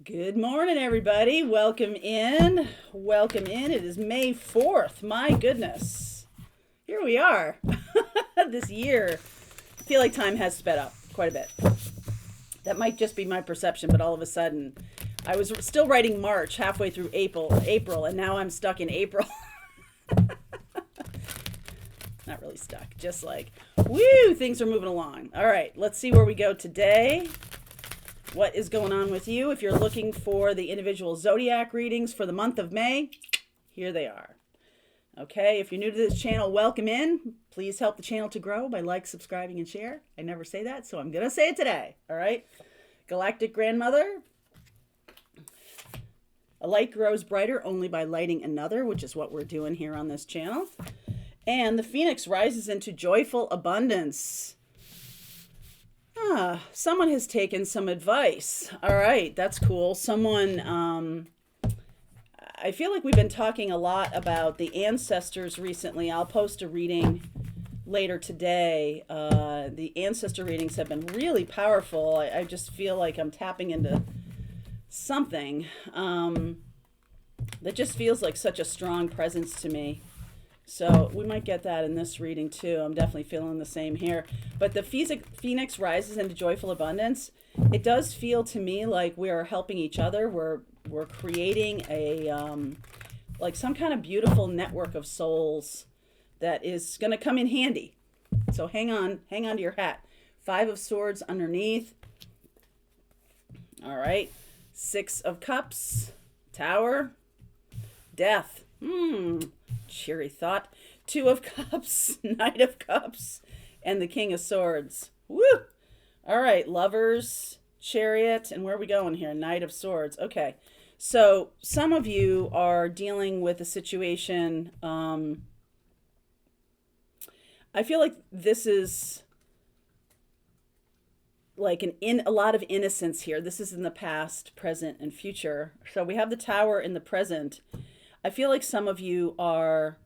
Good morning, everybody. Welcome in. Welcome in. It is May 4th. My goodness. Here we are. This year. I feel like time has sped up quite a bit. That might just be my perception, but all of a sudden, I was still writing March halfway through April, and now I'm stuck in April. Not really stuck, just like, woo, things are moving along. All right, let's see where we go today. What is going on with you? If you're looking for the individual zodiac readings for the month of May, here they are. Okay, if you're new to this channel, welcome in. Please help the channel to grow by subscribing, and share. I never say that, so I'm going to say it today. All right, Galactic Grandmother. A light grows brighter only by lighting another, which is what we're doing here on this channel. And the Phoenix rises into joyful abundance. Someone has taken some advice. All right, that's cool. Someone, I feel like we've been talking a lot about the ancestors recently. I'll post a reading later today. The ancestor readings have been really powerful. I just feel like I'm tapping into something that just feels like such a strong presence to me. So we might get that in this reading too. I'm definitely feeling the same here. But the Phoenix rises into joyful abundance. It does feel to me like we are helping each other. We're creating a like some kind of beautiful network of souls that is going to come in handy. So hang on to your hat. 5 of Swords underneath. All right. 6 of Cups, Tower, Death. Cheery thought. 2 of Cups, Knight of Cups, and the King of Swords. Woo! All right, Lovers, Chariot, and where are we going here? Knight of Swords. Okay, so some of you are dealing with a situation. I feel like this is like a lot of innocence here. This is in the past, present, and future. So we have the Tower in the present. I feel like some of you are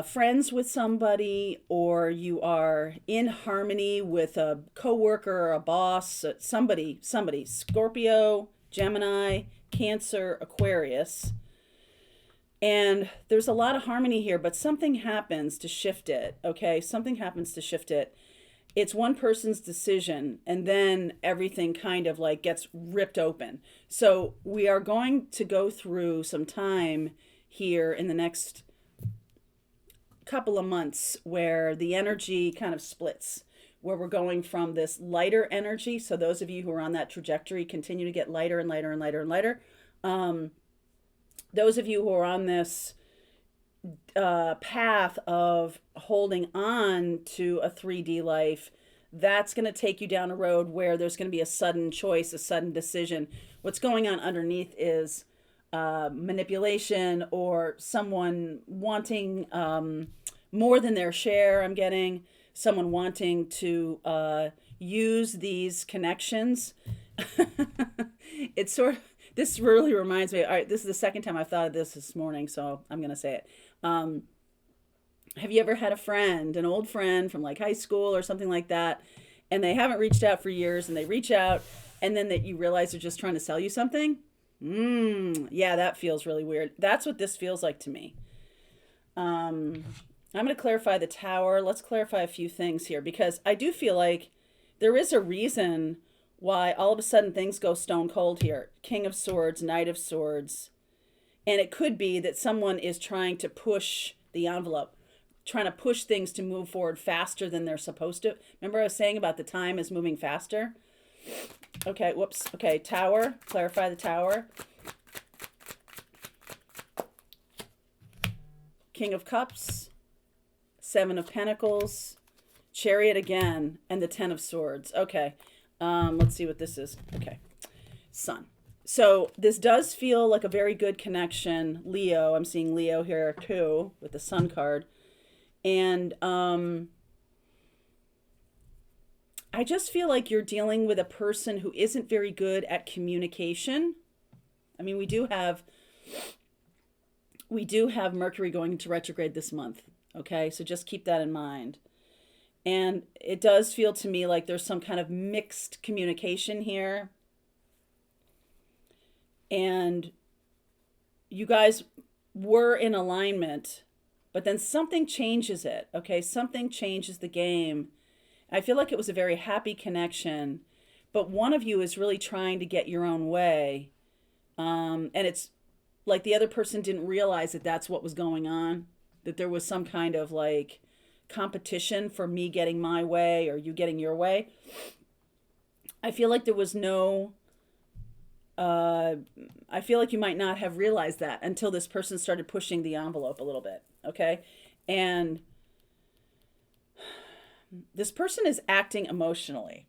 friends with somebody, or you are in harmony with a coworker or a boss, somebody, Scorpio, Gemini, Cancer, Aquarius. And there's a lot of harmony here, but something happens to shift it, okay? Something happens to shift it. It's one person's decision, and then everything kind of like gets ripped open. So we are going to go through some time here in the next couple of months where the energy kind of splits, where we're going from this lighter energy. So those of you who are on that trajectory continue to get lighter and lighter and lighter and lighter. Those of you who are on this path of holding on to a 3D life, that's going to take you down a road where there's going to be a sudden choice, a sudden decision. What's going on underneath is manipulation, or someone wanting more than their share. I'm getting someone wanting to use these connections. It's sort of, this really reminds me, all right, this is the second time I've thought of this morning, so I'm going to say it. Have you ever had a friend, an old friend from like high school or something like that, and they haven't reached out for years, and they reach out, and then that you realize they're just trying to sell you something? Yeah, that feels really weird. That's what this feels like to me. I'm going to clarify the Tower. Let's clarify a few things here, because I do feel like there is a reason why all of a sudden things go stone cold here. King of Swords, Knight of Swords. And it could be that someone is trying to push the envelope, trying to push things to move forward faster than they're supposed to. Remember I was saying about the time is moving faster? Okay, whoops. Okay, Tower. Clarify the Tower. King of Cups. 7 of Pentacles. Chariot again. And the 10 of Swords. Okay. Let's see what this is. Okay. Sun. So this does feel like a very good connection. Leo. I'm seeing Leo here too with the Sun card. And I just feel like you're dealing with a person who isn't very good at communication. I mean, we do have Mercury going into retrograde this month. Okay, so just keep that in mind. And it does feel to me like there's some kind of mixed communication here. and you guys were in alignment, but then something changes it. Okay, something changes the game. I feel like it was a very happy connection, but one of you is really trying to get your own way. And it's like the other person didn't realize that that's what was going on, that there was some kind of like competition for me getting my way or you getting your way. I feel like there was no, I feel like you might not have realized that until this person started pushing the envelope a little bit. Okay. And this person is acting emotionally.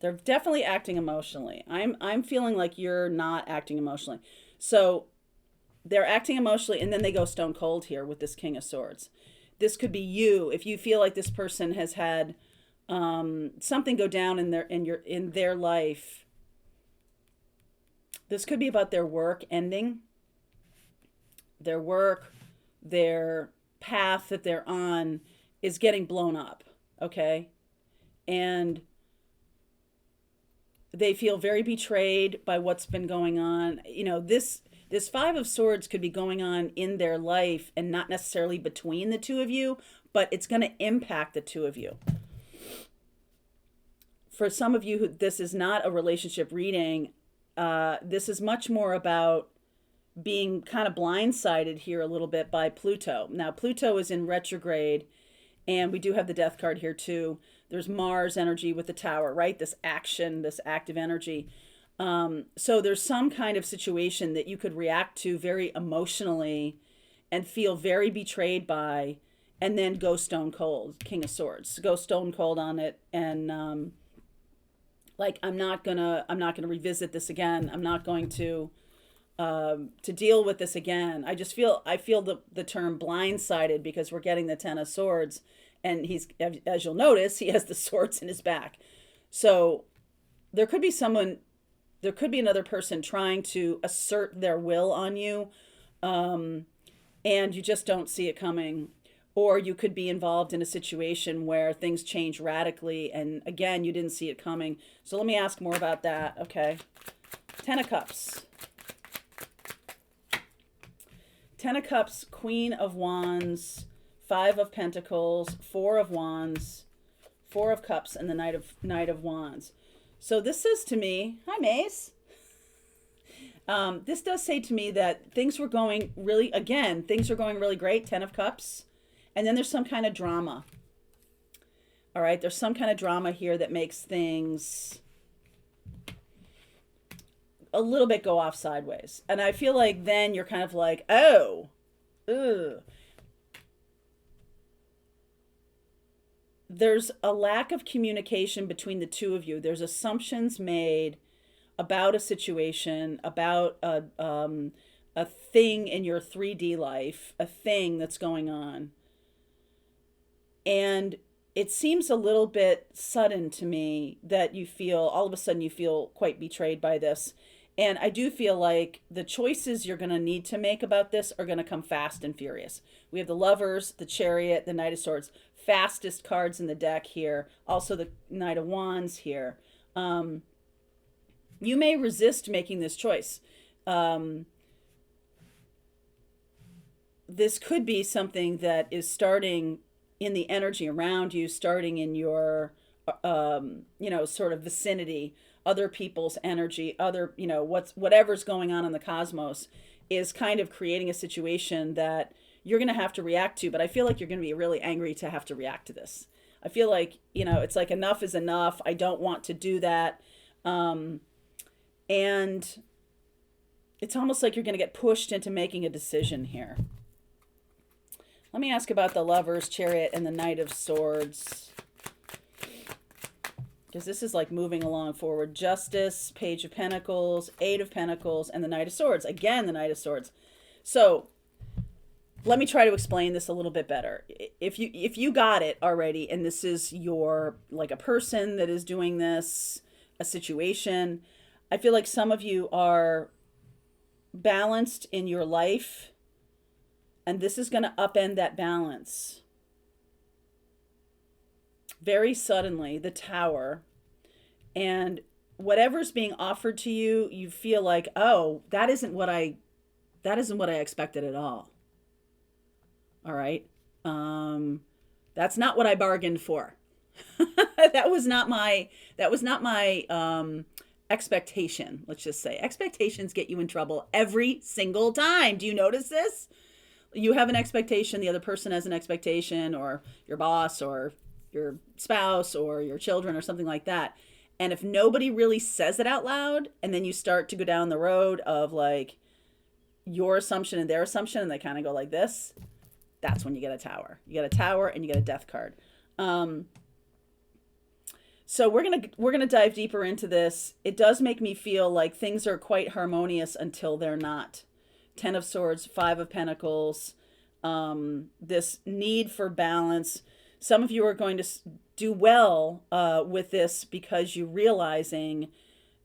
They're definitely acting emotionally. I'm feeling like you're not acting emotionally. So they're acting emotionally and then they go stone cold here with this King of Swords. This could be you if you feel like this person has had something go down in their life. This could be about their work ending, their work, their path that they're on is getting blown up, okay? And they feel very betrayed by what's been going on. You know, this Five of Swords could be going on in their life and not necessarily between the two of you, but it's going to impact the two of you. For some of you, this is not a relationship reading. This is much more about being kind of blindsided here a little bit by Pluto. Now, Pluto is in retrograde, and we do have the Death card here too. There's Mars energy with the Tower, right? This action, this active energy. So there's some kind of situation that you could react to very emotionally and feel very betrayed by, and then go stone cold. King of Swords, go stone cold on it, and like I'm not gonna revisit this again. I'm not going to deal with this again. I feel the term blindsided because we're getting the Ten of Swords, and he's, as you'll notice, he has the swords in his back. So there could be another person trying to assert their will on you, and you just don't see it coming. Or you could be involved in a situation where things change radically, and again, you didn't see it coming. So let me ask more about that, okay? Ten of Cups. Ten of Cups, Queen of Wands, Five of Pentacles, Four of Wands, Four of Cups, and the Knight of Wands. So this says to me, hi Mace. This does say to me that things were going really great, Ten of Cups. And then there's some kind of drama. All right, there's some kind of drama here that makes things a little bit go off sideways. And I feel like then you're kind of like, oh, ugh. There's a lack of communication between the two of you. There's assumptions made about a situation, about a thing in your 3D life, a thing that's going on. And it seems a little bit sudden to me that all of a sudden you feel quite betrayed by this. And I do feel like the choices you're going to need to make about this are going to come fast and furious. We have the Lovers, the Chariot, the Knight of Swords, fastest cards in the deck here. Also the Knight of Wands here. You may resist making this choice. This could be something that is starting in the energy around you, starting in your, sort of vicinity, other people's energy, whatever's going on in the cosmos is kind of creating a situation that you're going to have to react to. But I feel like you're going to be really angry to have to react to this. I feel like, it's like enough is enough. I don't want to do that. And it's almost like you're going to get pushed into making a decision here. Let me ask about the Lovers, Chariot, and the Knight of Swords. Because this is like moving along forward. Justice, Page of Pentacles, Eight of Pentacles, and the Knight of Swords. Again, the Knight of Swords. So let me try to explain this a little bit better. If you got it already, and this is your, like a person that is doing this, a situation, I feel like some of you are balanced in your life, and this is going to upend that balance. Very suddenly, the Tower, and whatever's being offered to you, you feel like, oh, that isn't what I expected at all. All right. That's not what I bargained for. that was not my expectation. Let's just say expectations get you in trouble every single time. Do you notice this? You have an expectation, the other person has an expectation, or your boss or your spouse or your children or something like that. And if nobody really says it out loud, and then you start to go down the road of like your assumption and their assumption, and they kind of go like this, that's when you get a tower. You get a tower and you get a death card. So we're gonna dive deeper into this. It does make me feel like things are quite harmonious until they're not. 10 of Swords, 5 of Pentacles, this need for balance. Some of you are going to do well with this because you're realizing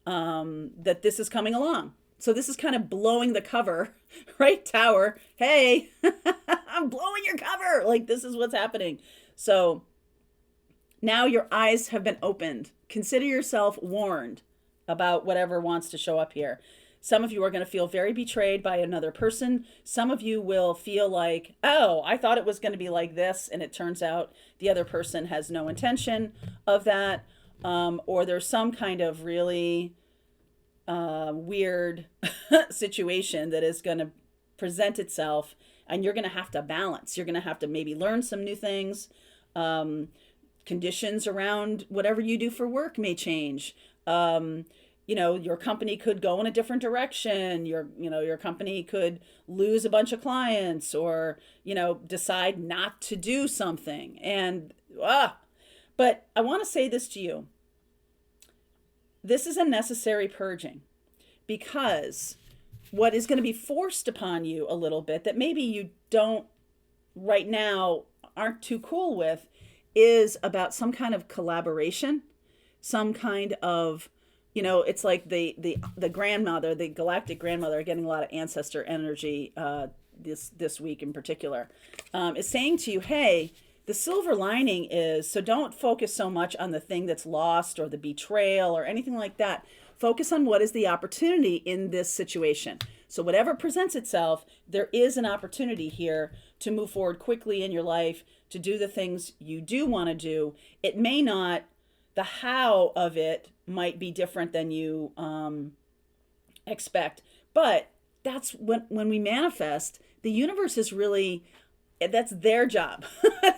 that this is coming along. So this is kind of blowing the cover, right? Tower, hey, I'm blowing your cover. Like, this is what's happening. So now your eyes have been opened. Consider yourself warned about whatever wants to show up here. Some of you are going to feel very betrayed by another person. Some of you will feel like, oh, I thought it was going to be like this, and it turns out the other person has no intention of that. Or there's some kind of really weird situation that is going to present itself, and you're going to have to balance. You're going to have to maybe learn some new things. Conditions around whatever you do for work may change. Your company could go in a different direction. Your company could lose a bunch of clients, or, decide not to do something. But I want to say this to you. This is a necessary purging, because what is going to be forced upon you a little bit that maybe you don't right now aren't too cool with is about some kind of collaboration, some kind of, it's like the grandmother, the galactic grandmother, getting a lot of ancestor energy this week in particular, is saying to you, hey, the silver lining is, so don't focus so much on the thing that's lost or the betrayal or anything like that. Focus on what is the opportunity in this situation. So whatever presents itself, there is an opportunity here to move forward quickly in your life, to do the things you do want to do. It may not, the how of it might be different than you expect. But that's when we manifest, the universe is really, that's their job.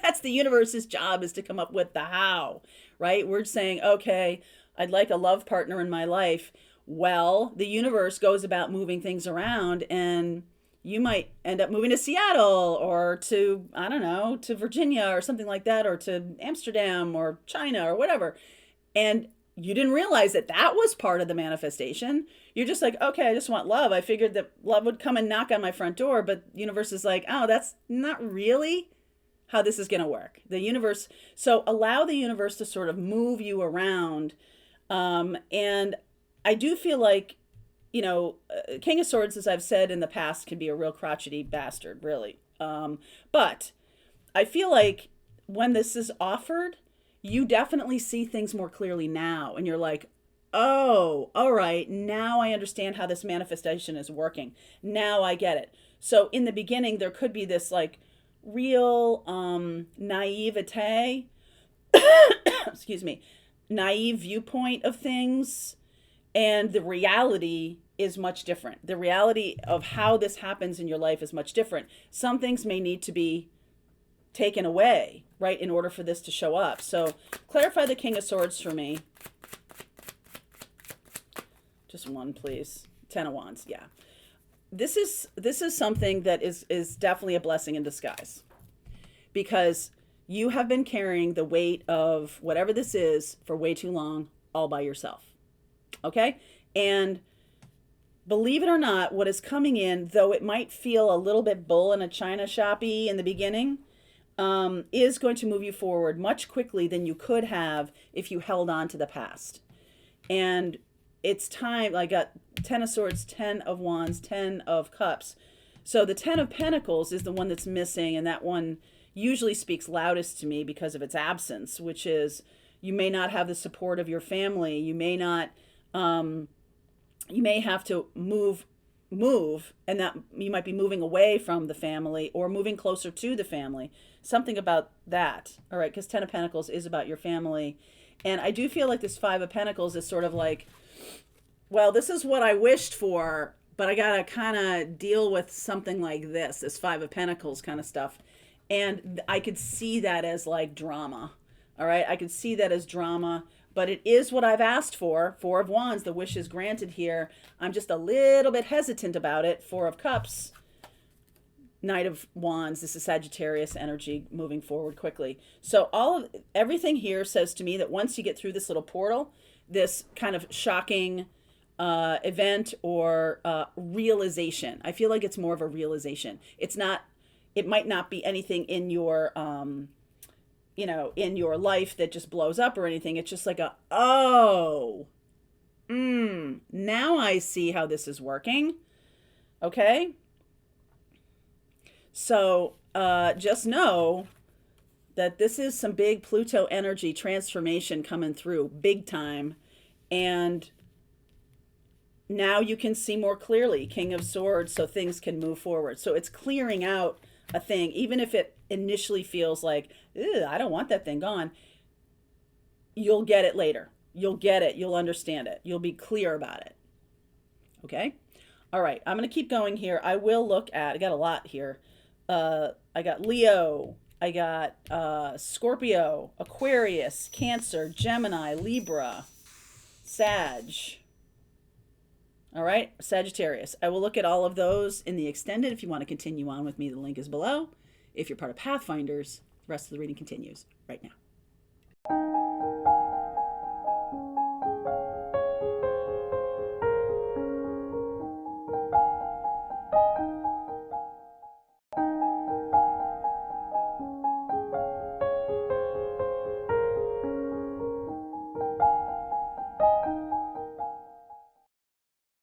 That's the universe's job, is to come up with the how, right? We're saying, okay, I'd like a love partner in my life. Well, the universe goes about moving things around, and you might end up moving to Seattle, or to, I don't know, to Virginia or something like that, or to Amsterdam or China or whatever. And you didn't realize that that was part of the manifestation. You're just like, okay, I just want love. I figured that love would come and knock on my front door, but the universe is like, oh, that's not really how this is going to work. The universe, so allow the universe to sort of move you around. And I do feel like, King of Swords, as I've said in the past, can be a real crotchety bastard, really. But I feel like when this is offered, you definitely see things more clearly now. And you're like, oh, all right, now I understand how this manifestation is working. Now I get it. So in the beginning, there could be this like real naivete, excuse me, naive viewpoint of things. And the reality is much different. The reality of how this happens in your life is much different. Some things may need to be taken away, right, in order for this to show up. So clarify the King of Swords for me. Just one, please. 10 of Wands, yeah. This is something that is definitely a blessing in disguise, because you have been carrying the weight of whatever this is for way too long, all by yourself. Okay? And believe it or not, what is coming in, though it might feel a little bit bull in a china shoppy in the beginning, is going to move you forward much quickly than you could have if you held on to the past. And it's time. I got 10 of Swords, 10 of Wands, 10 of Cups. So the 10 of Pentacles is the one that's missing, and that one usually speaks loudest to me because of its absence, which is you may not have the support of your family. You may not You may have to move, and that you might be moving away from the family or moving closer to the family. Something about that. All right, because 10 of Pentacles is about your family. And I do feel like this 5 of Pentacles is sort of like, well, this is what I wished for, but I got to kind of deal with something like this 5 of Pentacles kind of stuff. And I could see that as like drama. All right, I could see that as drama, but it is what I've asked for. 4 of Wands, the wish is granted here. I'm just a little bit hesitant about it. 4 of Cups, Knight of Wands. This is Sagittarius energy moving forward quickly. So everything here says to me that once you get through this little portal, this kind of shocking event or realization. I feel like it's more of a realization. It might not be anything in your, in your life that just blows up or anything. It's just like now I see how this is working. Okay. So just know that this is some big Pluto energy transformation coming through big time. And now you can see more clearly, King of Swords, so things can move forward. So it's clearing out a thing, even if it initially feels like, I don't want that thing gone. You'll get it later. You'll get it. You'll understand it. You'll be clear about it. Okay? All right. I'm going to keep going here. I will look at, I got a lot here. I got Leo. I got Scorpio, Aquarius, Cancer, Gemini, Libra, Sag. All right, Sagittarius. I will look at all of those in the extended. If you want to continue on with me, the link is below. If you're part of Pathfinders, the rest of the reading continues right now.